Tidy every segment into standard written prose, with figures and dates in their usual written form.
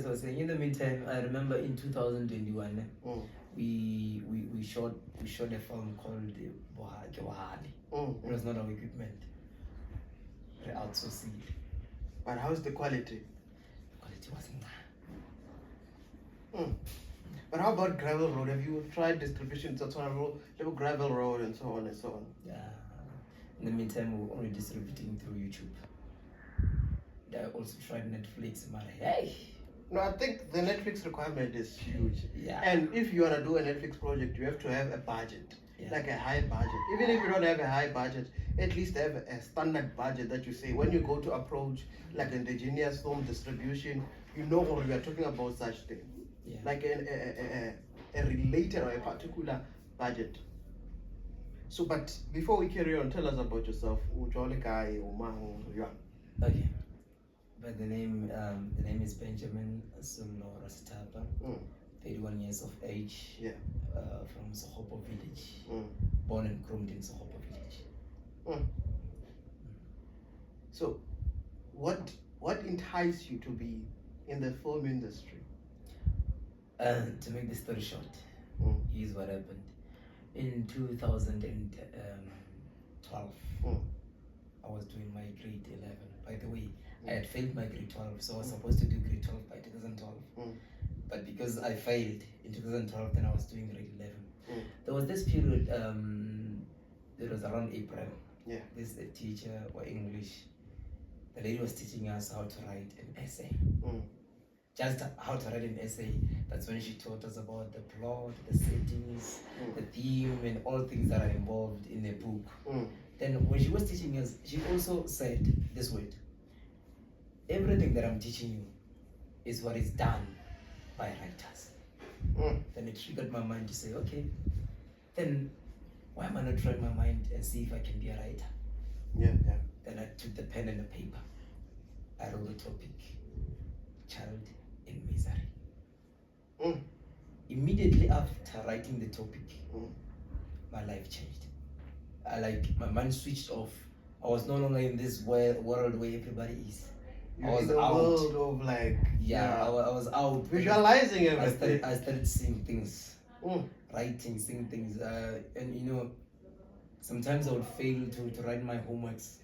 I was saying, in the meantime, I remember in 2021, we shot a film called Bohali. It was not our equipment. We outsourced it. But how's the quality? The quality wasn't But how about gravel road? Have you tried distribution? That's on a road, gravel road and so on and so on. Yeah. In the meantime, we were only distributing through YouTube. I also tried Netflix, but hey. No, I think the Netflix requirement is huge. Yeah. And if you want to do a Netflix project, you have to have a budget, like a high budget. Even if you don't have a high budget, at least have a standard budget that you say when you go to approach like indigenous film distribution, you know what we are talking about such thing. Yeah. Like a related or a particular budget. So, but before we carry on, tell us about yourself. Okay. But the name is Benjamin Sumlo Rastapa, 31 years of age, from Sohopo village, born and groomed in Sohopo village. So, what enticed you to be in the film industry? To make the story short, here's what happened. In 2012, I was doing my grade 11. By the way, I had failed my grade 12, so I was supposed to do grade 12 by 2012. But because I failed in 2012, then I was doing grade 11. There was this period, it was around April. This teacher or English, the lady was teaching us how to write an essay. Just how to write an essay. That's when she taught us about the plot, the settings, the theme, and all things that are involved in the book. Then when she was teaching us, she also said this word: everything that I'm teaching you is what is done by writers. Then it triggered my mind to say, okay, then why am I not trying my mind and see if I can be a writer? Then I took the pen and the paper. I wrote the topic, child in misery. Immediately after writing the topic, my life changed. My mind switched off. I was no longer in this world where everybody is. I was in the world of I was out visualizing everything. I started seeing things, writing, seeing things, and sometimes I would fail to write my homeworks.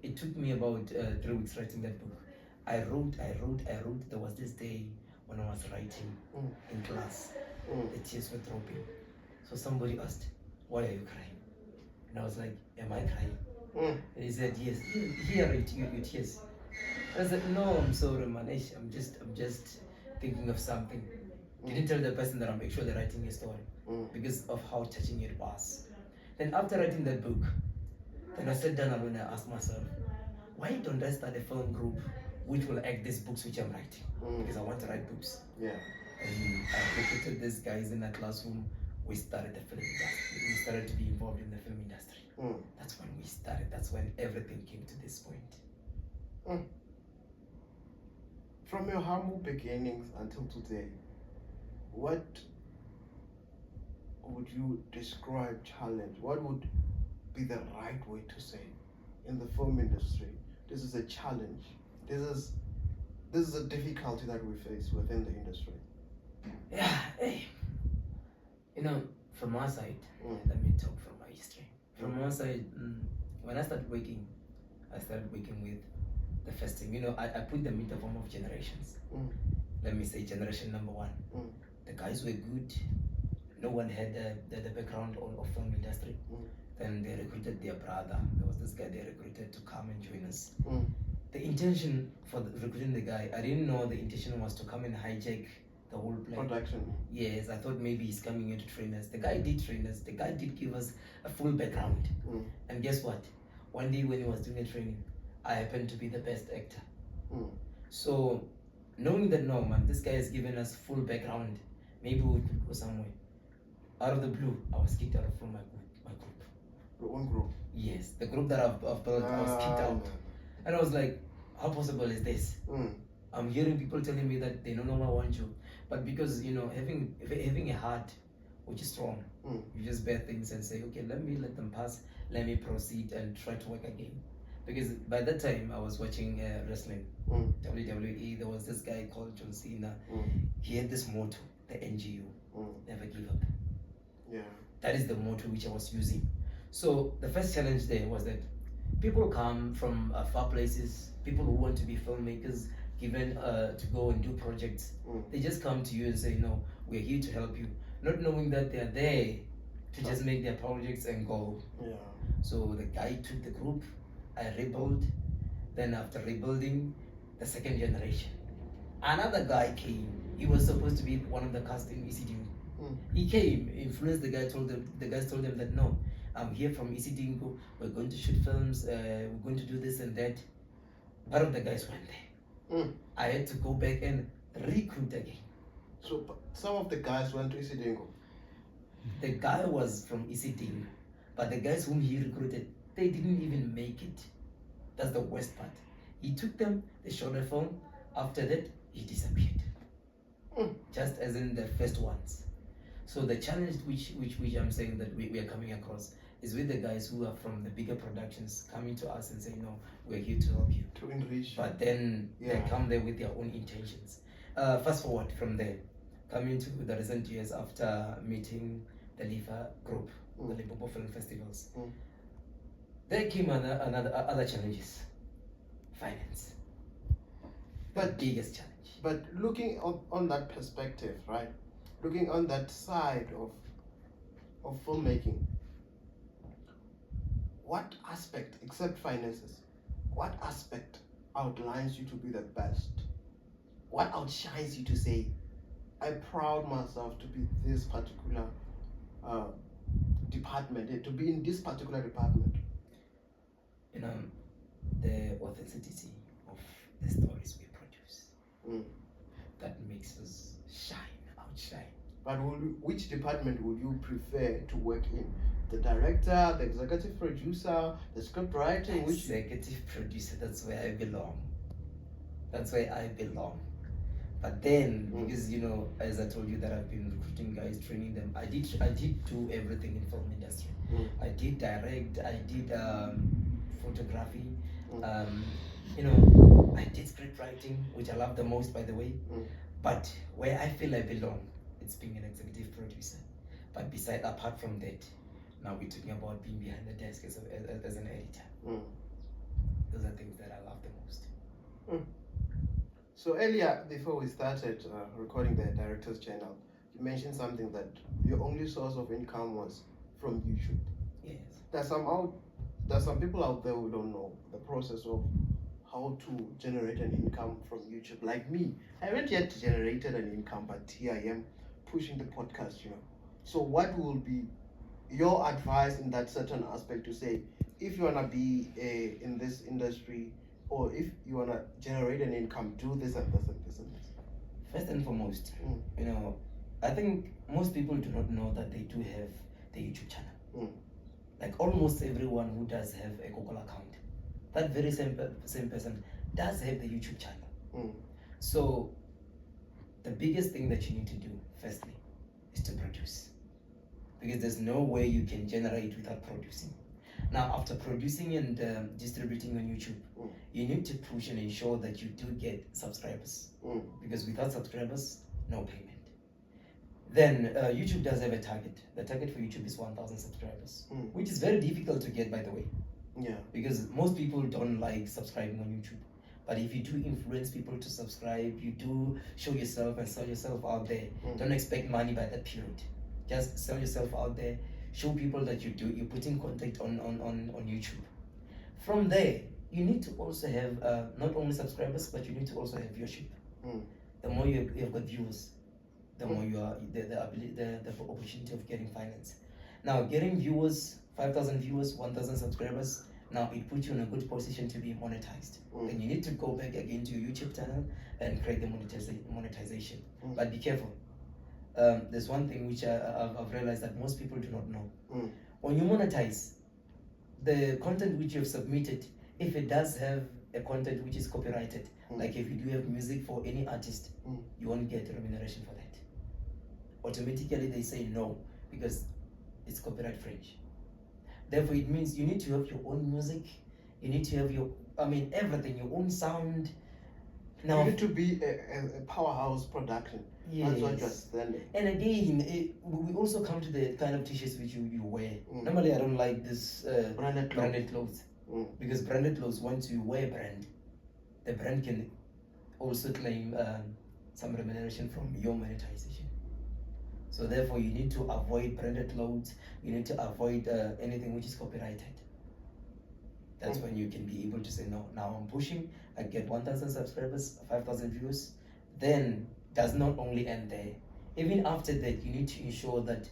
It took me about 3 weeks writing that book. I wrote. There was this day when I was writing in class, the tears were dropping. So somebody asked, "Why are you crying?" And I was like, "Am I crying?" And he said, "Yes." Here, your tears. I said, "No, I'm sorry, Manish. I'm just thinking of something." Didn't tell the person that I'm actually writing a story because of how touching it was. Then after writing that book, then I sat down alone and I asked myself, why don't I start a film group which will act these books which I'm writing? Because I want to write books. And I recruited these guys in that classroom. We started the film industry. We started to be involved in the film industry. That's when we started. That's when everything came to this point. From your humble beginnings until today, what would you describe challenge? What would be the right way to say in the film industry? This is a challenge. This is a difficulty that we face within the industry. From our side, let me talk from my history. From our side, when I started working with the first thing. I put them in the form of generations. Let me say generation number 1. The guys were good. No one had the background of film industry. Then they recruited their brother. There was this guy they recruited to come and join us. The intention for recruiting the guy, I didn't know the intention was to come and hijack the whole plan. Production. Yes, I thought maybe he's coming here to train us. The guy did train us. The guy did give us a full background. And guess what? One day when he was doing the training, I happened to be the best actor. So, knowing that, no, man, this guy has given us full background, maybe we could go somewhere. Out of the blue, I was kicked out from my group. Your own group? Yes, the group that I've built, I was kicked out. And I was like, how possible is this? I'm hearing people telling me that they no longer want you. But because, having a heart which is strong, you just bear things and say, okay, let me let them pass, let me proceed and try to work again. Because by that time I was watching wrestling, WWE. There was this guy called John Cena. He had this motto, the NGU, never give up. Yeah. That is the motto which I was using. So the first challenge there was that people come from far places, people who want to be filmmakers, given to go and do projects. They just come to you and say, no, we're here to help you, not knowing that they're there to just make their projects and go. Yeah. So the guy took the group, I rebuilt. Then after rebuilding, the second generation, another guy came. He was supposed to be one of the cast in ECD. He came, influenced the guy. The guys told him that no, I'm here from ECD. We're going to shoot films. We're going to do this and that. Part of the guys went there. I had to go back and recruit again. So some of the guys went to ECD. The guy was from ECD, but the guys whom he recruited, they didn't even make it. That's the worst part. He took them, they shot a film. After that, he disappeared. Just as in the first ones. So the challenge which I'm saying that we are coming across is with the guys who are from the bigger productions coming to us and saying, no, we're here to help you. To enrich. But then they come there with their own intentions. Fast forward from there, coming to the recent years after meeting the LIFA group, the Limpopo Film Festivals, there came other challenges. Finance. But the biggest challenge. But looking on that perspective, right? Looking on that side of filmmaking, what aspect, except finances, what aspect outlines you to be the best? What outshines you to say, I proud myself to be this particular department, to be in this particular department? You know, the authenticity of the stories we produce. That makes us outshine. But which department would you prefer to work in? The director, the executive producer, the script writing? Executive producer, that's where I belong. But then, because as I told you that I've been recruiting guys, training them, I did do everything in film industry. I did direct, I did photography, I did script writing, which I love the most, by the way. But where I feel I belong, it's being an executive producer. But apart from that, now we're talking about being behind the desk as an editor. Those are things that I love the most. So earlier, before we started recording the director's channel, you mentioned something that your only source of income was from YouTube. Yes. There's some people out there who don't know the process of how to generate an income from YouTube. Like me, I haven't yet generated an income, but here I am pushing the podcast, So what will be your advice in that certain aspect to say, if you want to be in this industry, or if you want to generate an income, do this and this and this and this? First and foremost, I think most people do not know that they do have the YouTube channel. Like almost everyone who does have a Google account, that very same person does have the YouTube channel. So the biggest thing that you need to do, firstly, is to produce. Because there's no way you can generate without producing. Now, after producing and distributing on YouTube, you need to push and ensure that you do get subscribers. Because without subscribers, no payment. Then YouTube does have a target. The target for YouTube is 1,000 subscribers, which is very difficult to get, by the way. Yeah. Because most people don't like subscribing on YouTube. But if you do influence people to subscribe, you do show yourself and sell yourself out there. Don't expect money by that period. Just sell yourself out there. Show people that you're putting content on YouTube. From there, you need to also have not only subscribers, but you need to also have viewership. The more you've got viewers, the more you are the opportunity of getting finance. Now, getting viewers, 5,000 viewers, 1,000 subscribers, now it puts you in a good position to be monetized. Then you need to go back again to your YouTube channel and create the monetization. But be careful. There's one thing which I've realized that most people do not know. When you monetize, the content which you've submitted, if it does have a content which is copyrighted, like if you do have music for any artist, you won't get remuneration for that. Automatically they say no, because it's copyright infringement. Therefore, it means you need to have your own music You need to have everything, your own sound. Now, you need to be a powerhouse production. Yes. That's what you're standing. And again, we also come to the kind of t-shirts which you wear. Normally, I don't like this branded clothes. Because branded clothes, once you wear brand, the brand can also claim some remuneration from your monetization. So therefore, you need to avoid branded clothes. You need to avoid anything which is copyrighted. That's when you can be able to say, no, now I'm pushing, I get 1,000 subscribers, 5,000 views. Then does not only end there. Even after that, you need to ensure that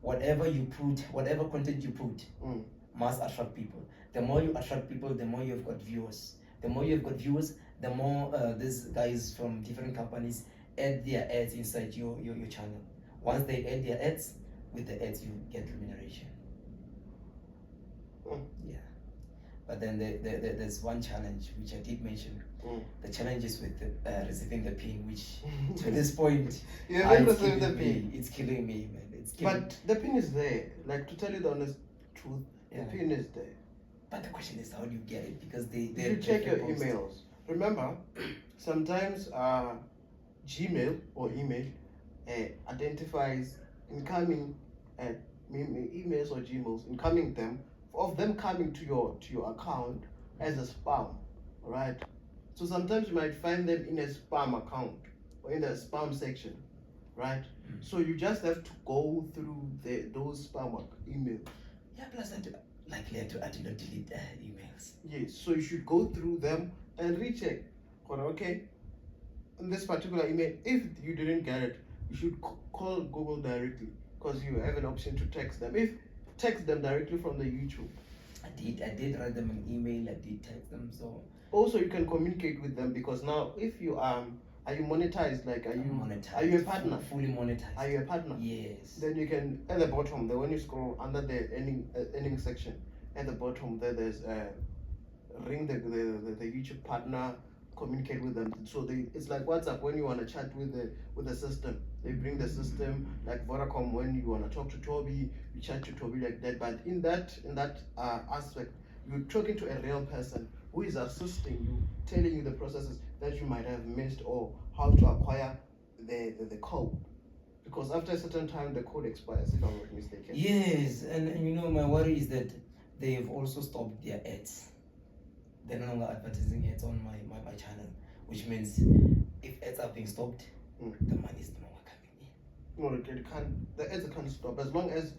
whatever you put, whatever content you put, must attract people. The more you attract people, the more you've got viewers. The more you've got viewers, the more these guys from different companies add their ads inside your channel. Once they add their ads, with the ads you get remuneration. Yeah. But then there's one challenge which I did mention. The challenge is with receiving the pin, which to this point, you haven't received the pin. It's killing me, man. It's killing But the pin is there. Like, to tell you the honest truth, the pin is there. But the question is, how do you get it? Because you check your emails. Remember, sometimes Gmail or email identifies incoming emails or Gmails, incoming them, of them coming to your account as a spam, right? So sometimes you might find them in a spam account or in the spam section, right? So you just have to go through those spam emails. Yeah, plus I do not delete emails. Yes, so you should go through them and recheck. Okay, in this particular email, if you didn't get it, you should call Google directly, because you have an option to text them. Text them directly from the YouTube. I did write them an email. I did text them. So also you can communicate with them, because now if you are you monetized? Like, are you a partner? Fully monetized. Are you a partner? Yes. Then you can, at the bottom there, when you scroll under the earning section, at the bottom there's ring the YouTube partner, communicate with them. So it's like WhatsApp when you want to chat with the system. They bring the system, like Vodacom when you want to talk to Toby, you chat to Toby like that. But in that aspect, you're talking to a real person who is assisting you, telling you the processes that you might have missed, or how to acquire the code. Because after a certain time the code expires, if I'm not mistaken. Yes, and my worry is that they've also stopped their ads. They're no longer advertising ads on my channel, which means if ads are being stopped, the money is no longer coming in. No, the ads can't stop as long as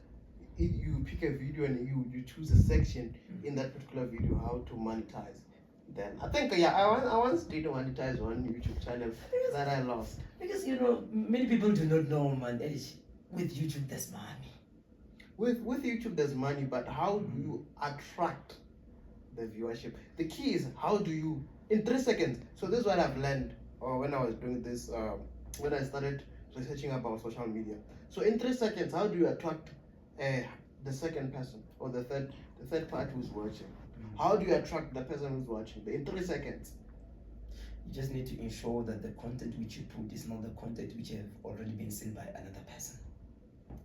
you pick a video and you choose a section in that particular video how to monetize. Then I think I once did monetize one YouTube channel that I lost. Because many people do not know, man. With YouTube there's money. With YouTube there's money, but how do you attract the viewership? The key is, how do you, in 3 seconds. So this is what I've learned when I was doing this, when I started researching about social media. So in 3 seconds, how do you attract the second person or the third party who's watching? How do you attract the person who's watching in 3 seconds? You just need to ensure that the content which you put is not the content which have already been seen by another person.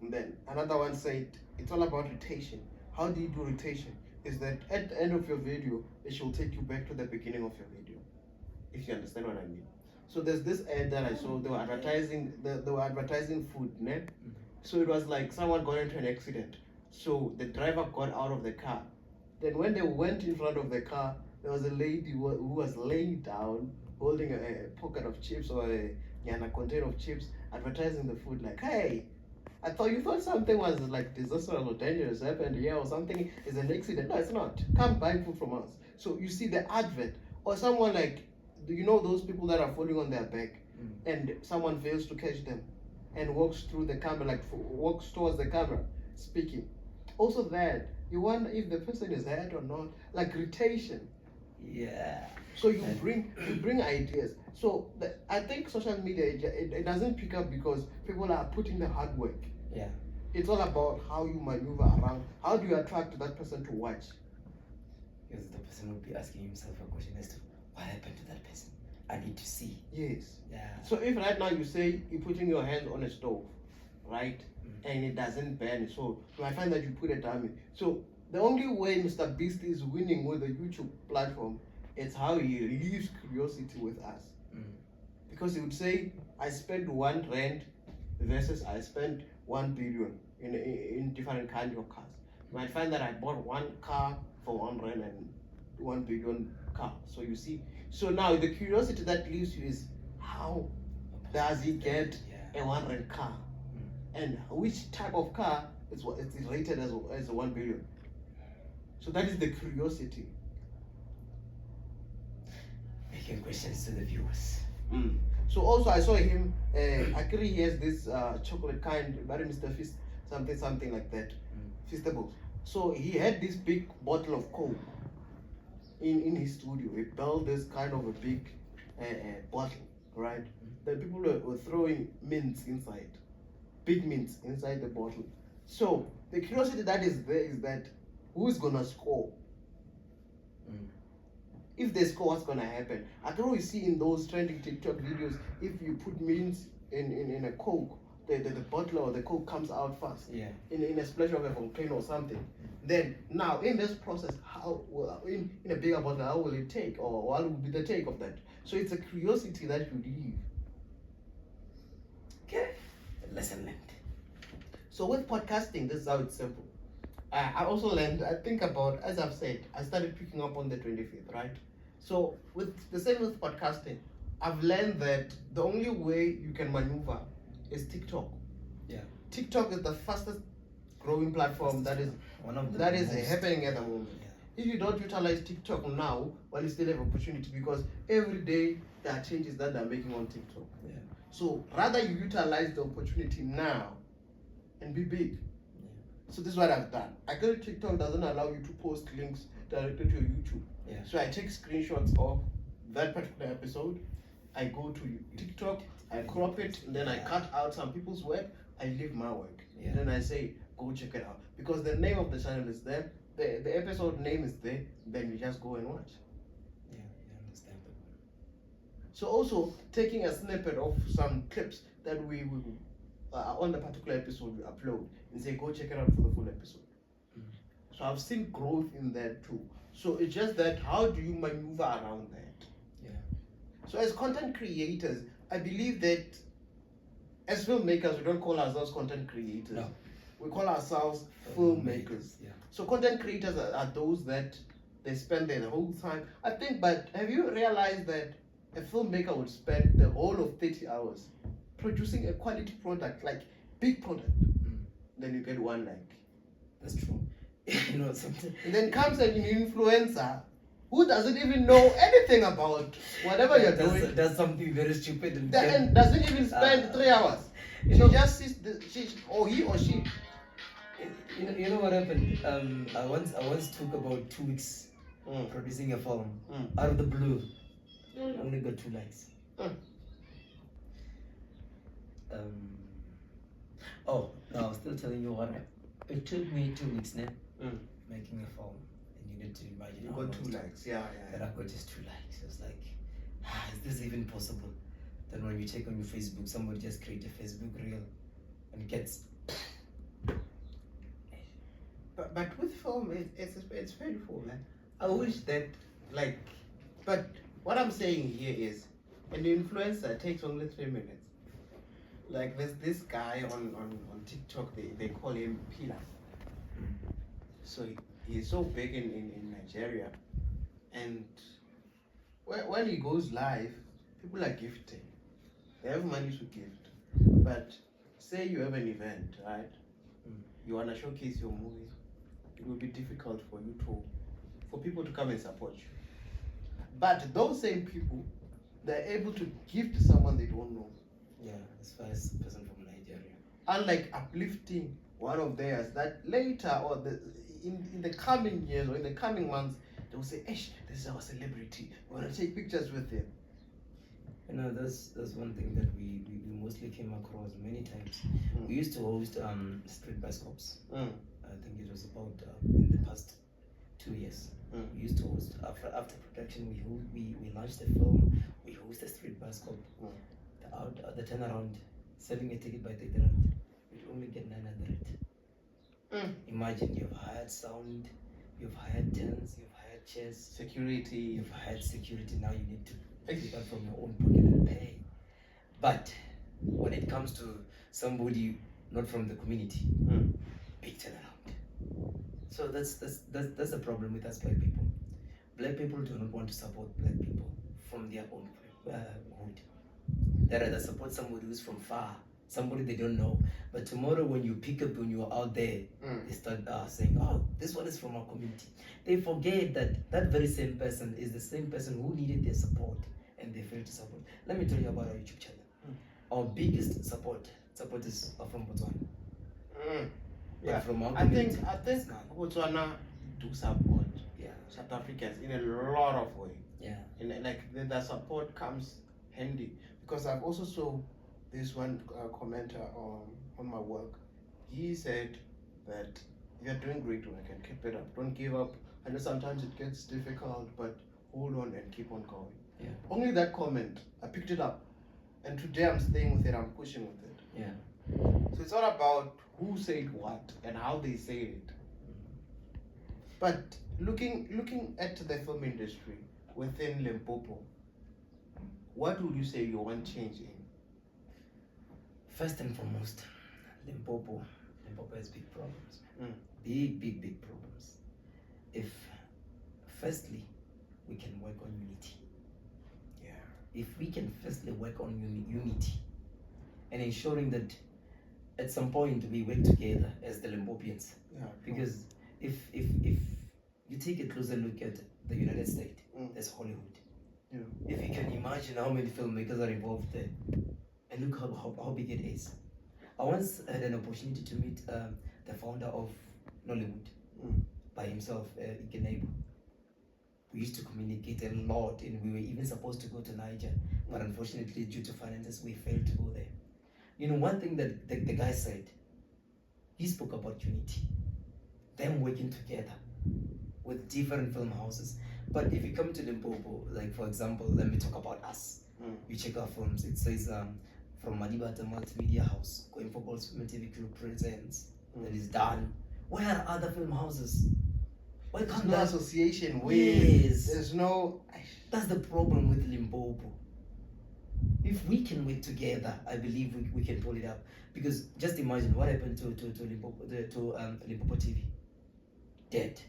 And then another one said it's all about rotation. How do you do rotation? Is that at the end of your video, it should take you back to the beginning of your video, if you understand what I mean. So there's this ad that I saw. They were advertising food, né? So it was like someone got into an accident. So the driver got out of the car. Then when they went in front of the car, there was a lady who was laying down, holding a pocket of chips or a container of chips, advertising the food, like, hey, you thought something was like disastrous or dangerous happened here, or something is an accident. No, it's not. Come buy food from us. So you see the advert, or someone like, do you know those people that are falling on their back, and someone fails to catch them and walks through the camera, like walks towards the camera speaking. Also that, you wonder if the person is hurt or not, like rotation. Yeah. So you bring ideas. So I think social media, it doesn't pick up because people are putting the hard work. Yeah. It's all about how you maneuver around. How do you attract that person to watch? Because the person will be asking himself a question as to what happened to that person. I need to see. Yes. Yeah. So if right now you say you're putting your hand on a stove, right, and it doesn't burn, so you might find that you put a dummy. So the only way Mr. Beast is winning with the YouTube platform is how he leaves curiosity with us. Because he would say, I spent R1 versus I spent 1 billion in different kinds of cars. You might find that I bought one car for R1 and 1 billion car. So you see, so now the curiosity that leaves you is, how does he get a R1 car? And which type of car is rated as 1 billion? So that is the curiosity. Making questions to the viewers. So also I saw him, actually he has this chocolate kind, very Mr. Fist, something like that, Feastables. So he had this big bottle of Coke in his studio. He built this kind of a big bottle, right? The people were throwing mints inside, big mints inside the bottle. So the curiosity that is there is that, who's gonna score? If they score, what's gonna happen? I can always see in those trending TikTok videos, if you put mints in a Coke, the bottle or the Coke comes out fast. In a splash of a volcano or something. Then now in this process, how in a bigger bottle, how will it take, or what will be the take of that? So it's a curiosity that you leave. Okay, lesson learned. So with podcasting, this is how it's simple. I also learned, I think about, as I've said, I started picking up on the 25th, right? So with the same with podcasting, I've learned that the only way you can maneuver is TikTok. TikTok is the fastest growing platform that is happening at the moment. If you don't utilize TikTok now, well, you still have opportunity, because every day there are changes that they're making on TikTok. So rather you utilize the opportunity now and be big. So this is what I've done. Actually, TikTok doesn't allow you to post links directly to your YouTube. So I take screenshots of that particular episode. I go to TikTok, I crop it, and then I cut out some people's work. I leave my work. And then I say, go check it out. Because the name of the channel is there, the episode name is there, then you just go and watch. Understand. So also taking a snippet of some clips that we on the particular episode we upload, and say, go check it out for the full episode. So I've seen growth in that too. So it's just that, how do you maneuver around that? So as content creators, I believe that as filmmakers, we don't call ourselves content creators. No. We call ourselves filmmakers. So content creators are those that they spend their whole time. I think, but have you realized that a filmmaker would spend the whole of 30 hours producing a quality product, like big product? Then you get one like. That's true. You know something. And then comes an influencer who doesn't even know anything about whatever you're doing. Does something very stupid and doesn't even spend 3 hours. She just sees or he or she. You know what happened? I once took about 2 weeks producing a film. Out of the blue, I only got 2 likes. Oh no, I was still telling you what it took me 2 weeks now making a film. You need to imagine. You got 2 likes, That I got just 2 likes. I was like, is this even possible? Then when you check on your Facebook, somebody just create a Facebook reel and it gets. But with film, it's painful. I wish that, but what I'm saying here is, an influencer takes only 3 minutes. Like there's this guy on TikTok, they call him Pillar. So he's so big in Nigeria, and when he goes live, people are gifting. They have money to gift. But say you have an event, right? You wanna showcase your movie, it will be difficult for people to come and support you. But those same people, they're able to gift someone they don't know. As far as a person from Nigeria. Unlike uplifting one of theirs that later or in the coming years or in the coming months, they will say, this is our celebrity. We want to take pictures with him. You know, that's one thing that we mostly came across many times. We used to host street bioscopes. I think it was about in the past 2 years. We used to host after production. We launched the film. We host a street bioscope. The turnaround, selling a ticket by 30 rand, we only get 900. Imagine you've hired sound, You've hired tents, you've hired chairs, security. You've hired security. Now you need to take out from your own pocket and pay. But when it comes to somebody not from the community, big turnaround. So that's the problem with us black people. Black people do not want to support black people from their own hood. They rather support somebody who's from far, somebody they don't know. But tomorrow when you pick up, when you're out there, they start saying, oh, this one is from our community. They forget that that very same person is the same person who needed their support and they failed to support. Let me tell you about our YouTube channel. Our biggest supporters are from Botswana. Yeah, from our I think community, Botswana do support South Africans in a lot of ways. Yeah. And like the support comes handy, because I've also saw this one commenter on my work. He said that you're doing great work and keep it up. Don't give up. I know sometimes it gets difficult, but hold on and keep on going. Yeah. Only that comment, I picked it up, and today I'm staying with it. I'm pushing with it. Yeah. So it's all about who said what and how they say it. But looking at the film industry within Limpopo, what would you say you want change in? First and foremost, Limpopo has big problems. Big problems. If firstly we can work on unity. Yeah. If we can firstly work on unity and ensuring that at some point we work together as the Limpopians. Yeah. Because if you take a closer look at the United States, there's Hollywood. Yeah. If you can imagine how many filmmakers are involved there, and look how big it is. I once had an opportunity to meet the founder of Nollywood by himself, Ikenebo. We used to communicate a lot, and we were even supposed to go to Niger, but unfortunately, due to finances, we failed to go there. You know, one thing that the guy said, he spoke about unity, them working together with different film houses. But if you come to Limpopo, like for example, let me talk about us. You check our films, it says from Madibata Multimedia House, going for Gold's Film TV Crew presents, that is done. Where are other film houses? Why can't no association with? Yes. There's no. That's the problem with Limpopo. If we can work together, I believe we can pull it up. Because just imagine what happened to Limpopo, Limpopo TV. Dead.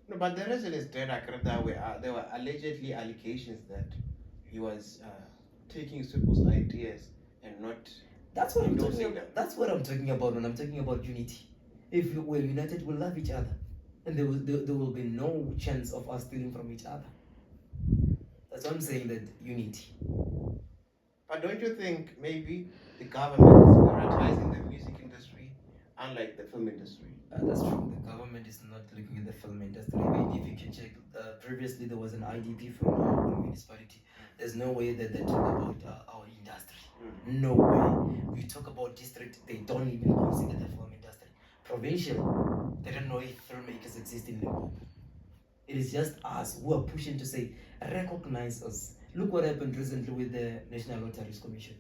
No, but the reason is dead. There were allegedly allegations that he was taking people's ideas and not. That's what I'm talking about. That's what I'm talking about when I'm talking about unity. If we're united, we'll love each other, and there will be no chance of us stealing from each other. That's why I'm saying that unity. But don't you think maybe the government is prioritizing the music industry, unlike the film industry? That's true. The government is not looking at the film industry. Even if you can check, previously there was an IDP from our municipality. There's no way that they talk about our industry. No way. We talk about district, they don't even consider the film industry. Provincial, they don't know if filmmakers exist in Limpopo. It is just us who are pushing to say, recognize us. Look what happened recently with the National Lotteries Commission.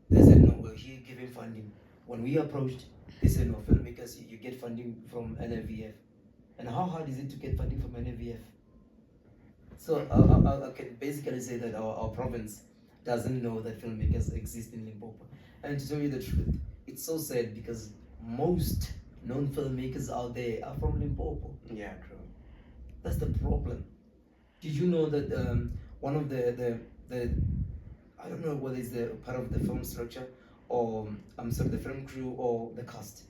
They said, no, we're here giving funding. When we approached, they said, no, filmmakers, you get funding from NLVF. And how hard is it to get funding from NLVF? So I can basically say that our province doesn't know that filmmakers exist in Limpopo. And to tell you the truth, it's so sad because most known filmmakers out there are from Limpopo. Yeah, true. That's the problem. Did you know that one of the I don't know whether it's the part of the film structure or the film crew or the cast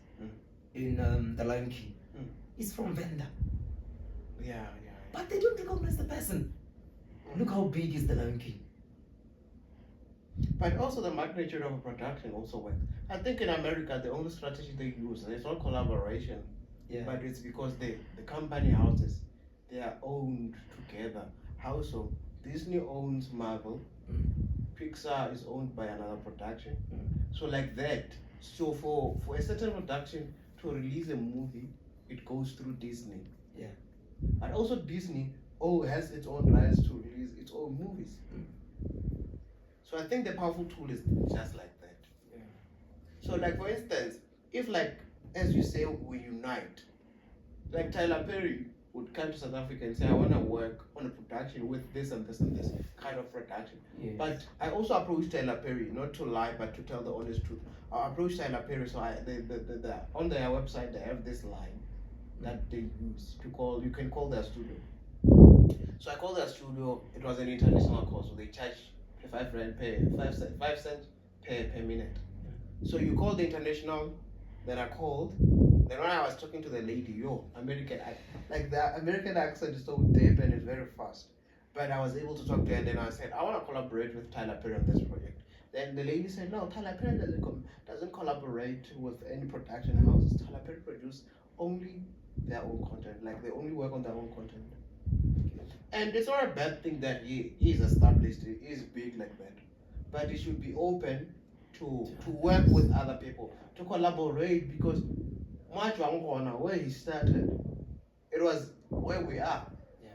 in The Lion King is from Venda. Yeah. But they don't recognize the person. Look how big is The Lion King. But also the magnitude of a production also works. I think in America the only strategy they use, and it's not collaboration, but it's because the company houses, they are owned together. How so? Disney owns Marvel, Pixar is owned by another production. So like that. So for a certain production to release a movie, it goes through Disney. Yeah. And also Disney has its own rights to release its own movies. So I think the powerful tool is just like that. So like for instance, if like, as you say, we unite, like Tyler Perry would come to South Africa and say, I want to work on a production with this and this and this kind of production. Yes. But I also approached Tyler Perry, not to lie, but to tell the honest truth. I approached Tyler Perry, so on their website they have this line that they use to call. You can call their studio. So I called their studio. It was an international call, so they charge 5 cents per minute. So you call the international. Then I called. Then when I was talking to the lady, American, like the American accent is so deep and it's very fast. But I was able to talk to her, and then I said, I want to collaborate with Tyler Perry on this project. Then the lady said, no, Tyler Perry doesn't collaborate with any production houses. Tyler Perry produce only their own content, like they only work on their own content. And it's not a bad thing that he is established, he is big like that. But he should be open to work with other people, to collaborate, because much where he started, it was where we are. Yeah.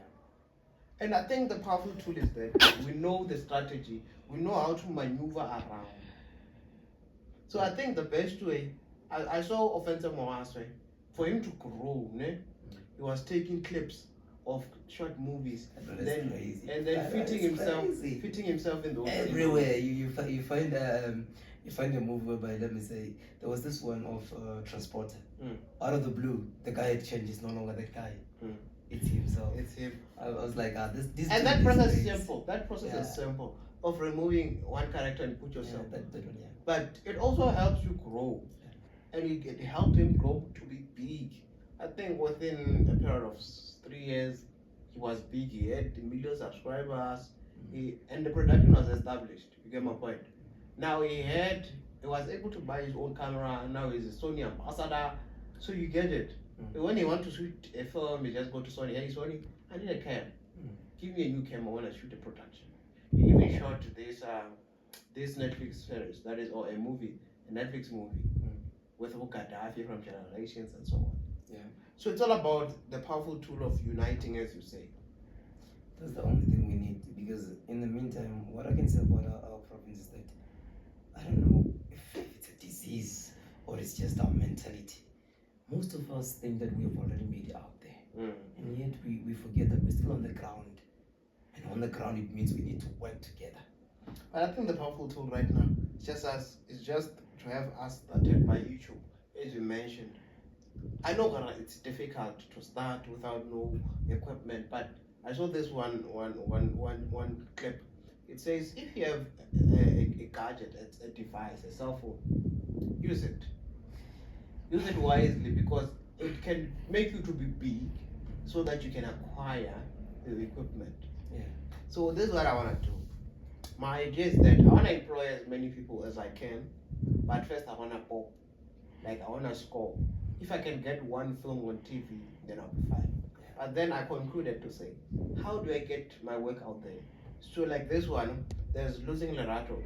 And I think the powerful tool is that we know the strategy, we know how to maneuver around. So I think the best way, I saw Offensive Moaswe, for him to grow, he was taking clips of short movies, and then fitting himself in those everywhere. You find a movie whereby, let me say, there was this one of Transporter. Out of the blue, the guy had changed. He's no longer that guy. It's himself. It's him. I was like, this. And that process is simple. That process is simple, of removing one character and put yourself. But it also helps you grow, and it helped him grow to be big. I think within a period of 3 years, he was big. He had a million subscribers, and the production was established. You get my point. Now he was able to buy his own camera, and now he's a Sony ambassador. So you get it. When he want to shoot a film, he just go to Sony. Hey Sony, I need a cam. Give me a new camera. I want to shoot a production. He even shot this Netflix series, that is, or a Netflix movie with Gaddafi from Generations and so on. Yeah. So it's all about the powerful tool of uniting, as you say. That's the only thing we need, because in the meantime, what I can say about our province is that I don't know if it's a disease or it's just our mentality. Most of us think that we have already made it out there, and yet we forget that we're still on the ground. And on the ground, it means we need to work together. But I think the powerful tool right now is just to have us started by YouTube, as you mentioned. I know it's difficult to start without no equipment, but I saw this one clip. It says, if you have a gadget, a device, a cell phone, use it. Use it wisely, because it can make you to be big, so that you can acquire the equipment. Yeah. So this is what I want to do. My idea is that I want to employ as many people as I can, but first I want to pop. Like, I want to score. If I can get one film on TV, then I'll be fine. But then I concluded to say, how do I get my work out there? So like this one, there's Losing Lerato.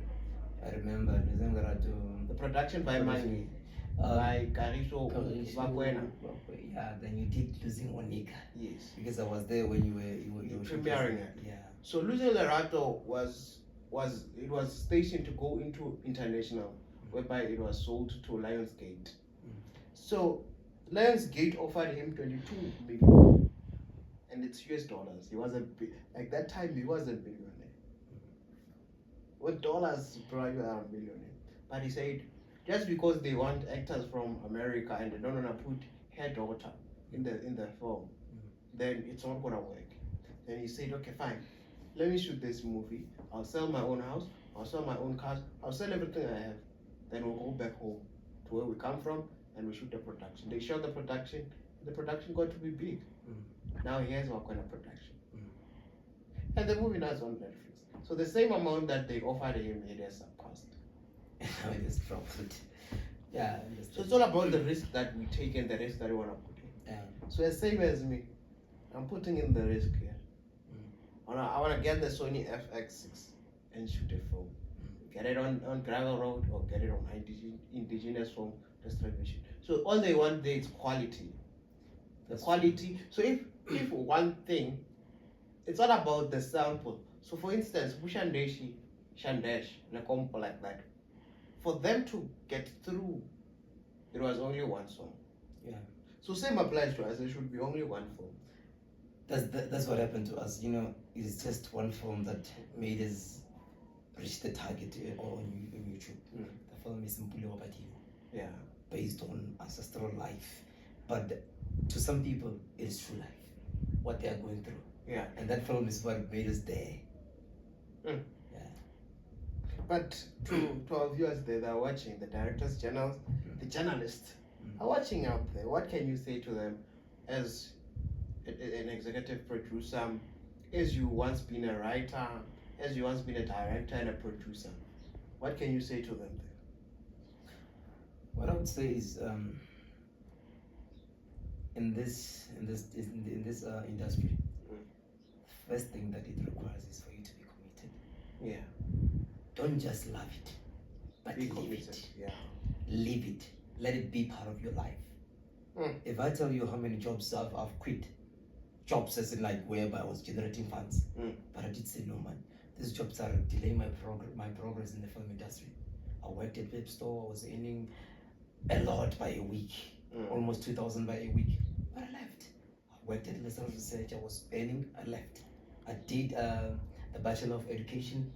I remember Losing Lerato. The production by Mani, by Kariso Vakwena. Yeah, then you did Losing Onika. Yes. Because I was there when you were premiering it. Yeah. So Losing Lerato was stationed to go into international, whereby it was sold to Lionsgate. So Lionsgate offered him 22 million, and it's US dollars. He was like that time he was a billionaire. With dollars, probably you are a millionaire. But he said, just because they want actors from America and they don't want to put her daughter in the film, then it's not gonna work. Then he said, okay, fine. Let me shoot this movie. I'll sell my own house. I'll sell my own cars. I'll sell everything I have. Then we'll go back home to where we come from, and we shoot the production. They shot the production. The production got to be big. Now here's what kind of production. And the movie now is on Netflix. So the same amount that they offered him, it has surpassed. Now it is profit. Yeah. So it's all about the risk that we take and the risk that we want to put in. Yeah. So the same as me, I'm putting in the risk here. I want to get the Sony FX6 and shoot a film. Get it on gravel road, or get it on indigenous film distribution. So all they want there is quality. The quality. So if one thing, it's all about the sample. So for instance, Bushandeshi, Shandesh, Nakompo, like that. For them to get through, it was only one song. Yeah. So same applies to us. There should be only one film. That's what happened to us. You know, it's just one film that made us reach the target on YouTube. The film is Mpule Wabatiyo. Yeah. Based on ancestral life, but to some people it is true life, what they are going through. Yeah. And that film is what made us there. Yeah. But to our viewers there that are watching, the directors, the journalists are watching out there. What can you say to them as an executive producer, as you once been a writer, as you once been a director and a producer? What can you say to them there? What I would say is, in this industry, the first thing that it requires is for you to be committed. Yeah. Don't just love it, but be live committed. it. Yeah. Live it. Let it be part of your life. If I tell you how many jobs I've quit, jobs as in like whereby I was generating funds, but I did say no, man. These jobs are delaying my progress in the film industry. I worked at Web Store. I was earning a lot by a week, almost 2,000 by a week, but I left. I worked at Lesser Research. I was earning. I left. I did the Bachelor of Education.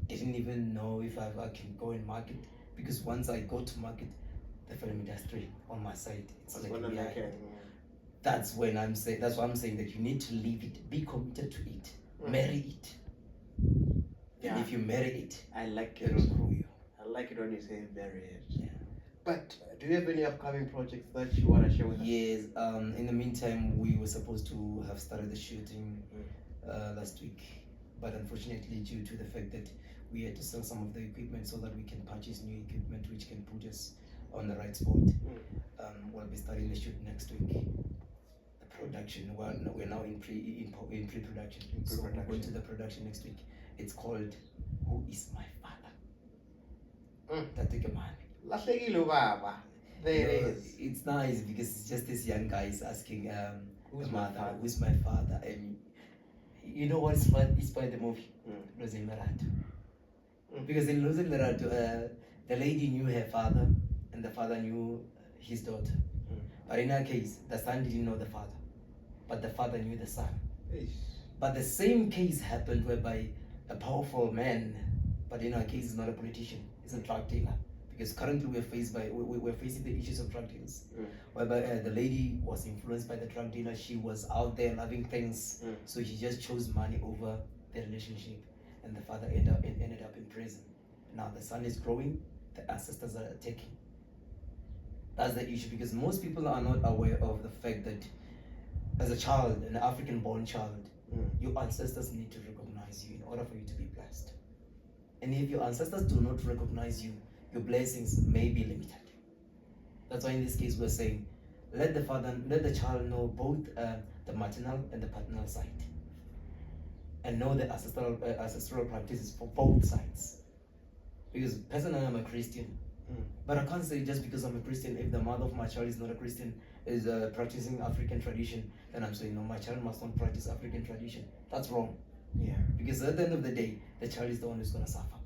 Didn't even know if I can go and market, because once I go to market, the film industry on my side, it's like that's when I'm saying. That's why I'm saying that you need to leave it. Be committed to it. Marry it. Yeah. And if you marry it, I like it. It'll grow you. I like it when you say marry it. Yeah. But do you have any upcoming projects that you want to share with us? Yes. In the meantime, we were supposed to have started the shooting last week, but unfortunately, due to the fact that we had to sell some of the equipment so that we can purchase new equipment which can put us on the right spot, we'll be starting the shoot next week. The production, we're now in pre-production. So we're going to the production next week. It's called Who Is My Father? Lahlekile baba. There it is. It's nice because it's just this young guy is asking, Who's my father? Who's my father? And you know what inspired the movie? Losing Lerato. Because in Losing Lerato, the lady knew her father and the father knew his daughter. But in our case, the son didn't know the father, but the father knew the son. But the same case happened whereby a powerful man, but in our case, is not a politician, he's a drug dealer. Because currently we're facing the issues of drug dealers, whereby the lady was influenced by the drug dealer. She was out there loving things, so she just chose money over the relationship, and the father ended up in prison. Now the son is growing, the ancestors are attacking. That's the issue, because most people are not aware of the fact that as a child, an African-born child, your ancestors need to recognize you in order for you to be blessed. And if your ancestors do not recognize you, your blessings may be limited. That's why in this case we're saying, let the child know both the maternal and the paternal side, and know the ancestral practices for both sides. Because personally, I'm a Christian, but I can't say just because I'm a Christian, if the mother of my child is not a Christian, is practicing African tradition, then I'm saying no, my child must not practice African tradition. That's wrong. Yeah. Because at the end of the day, the child is the one who's gonna suffer.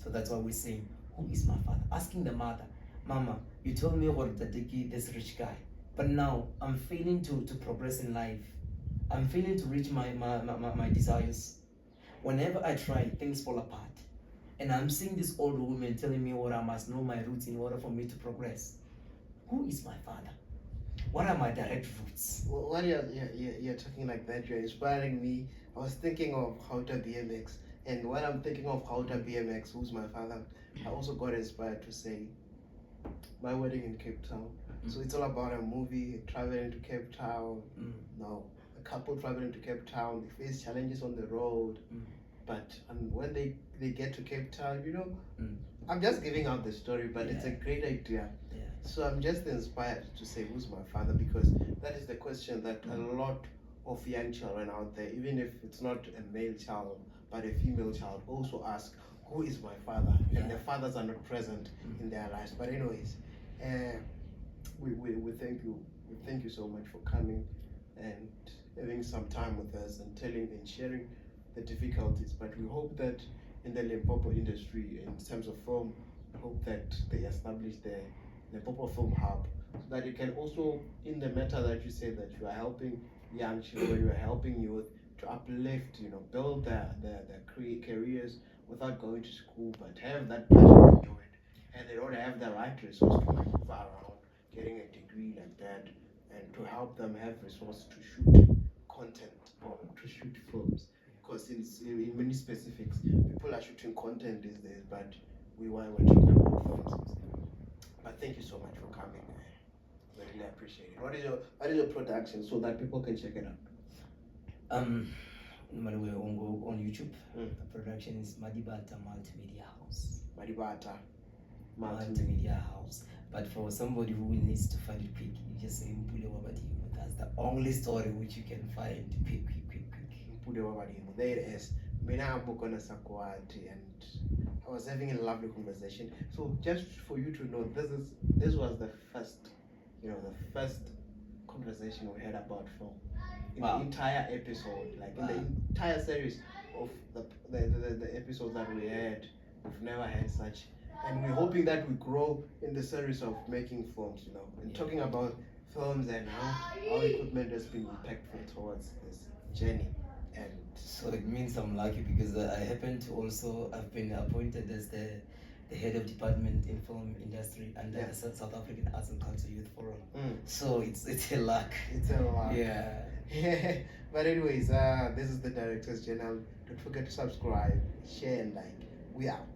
So that's why we're saying, who is my father? Asking the mother, Mama, you told me about this rich guy, but now I'm failing to progress in life. I'm failing to reach my desires. Whenever I try, things fall apart. And I'm seeing this old woman telling me what I must know my roots in order for me to progress. Who is my father? What are my direct roots? Well, while you're talking like that, you're inspiring me. I was thinking of Hauta BMX, and while I'm thinking of Hauta BMX, who's my father, I also got inspired to say my wedding in Cape Town. So it's all about a movie, traveling to Cape Town. Now, a couple traveling to Cape Town, they face challenges on the road. But when they get to Cape Town, you know, I'm just giving out the story, but it's a great idea. Yeah. So I'm just inspired to say, who's my father? Because that is the question that a lot of young children out there, even if it's not a male child, but a female child, also ask, who is my father? And their fathers are not present in their lives. But anyways, we thank you. We thank you so much for coming and having some time with us and telling and sharing the difficulties. But we hope that in the Limpopo industry, in terms of film, we hope that they establish the Limpopo Film Hub, so that you can also, in the matter that you say that you are helping young children, you are helping youth to uplift, build their careers without going to school, but have that passion to do it, and they don't have the right resource to move around, getting a degree like that, and to help them have resources to shoot content or to shoot films. Because in many specifics, people are shooting content these days, but we're talking about films. But thank you so much for coming. I really appreciate it. What is your production so that people can check it out? Normally we're on YouTube. The production is Madibata Multimedia House. Madibata Multimedia House. But for somebody who needs to find it quick, you just say Mpule Wabadimu. That's the only story which you can find quick. Mpule Wabadimu. There it is. Mina Abukona Sakwati, and I was having a lovely conversation. So just for you to know, this was the first, the first conversation we had about film. In the entire episode, like in the entire series of the episodes that we had, we've never had such. And we're hoping that we grow in the series of making films, and talking about films and how equipment has been impactful towards this journey. And so it means I'm lucky because I happen to also have been appointed as the head of department in film industry under the South African Arts and Culture Youth Forum. So it's a luck. It's a luck. Yeah. But anyways, this is the Director's Channel. Don't forget to subscribe, share, and like. We out.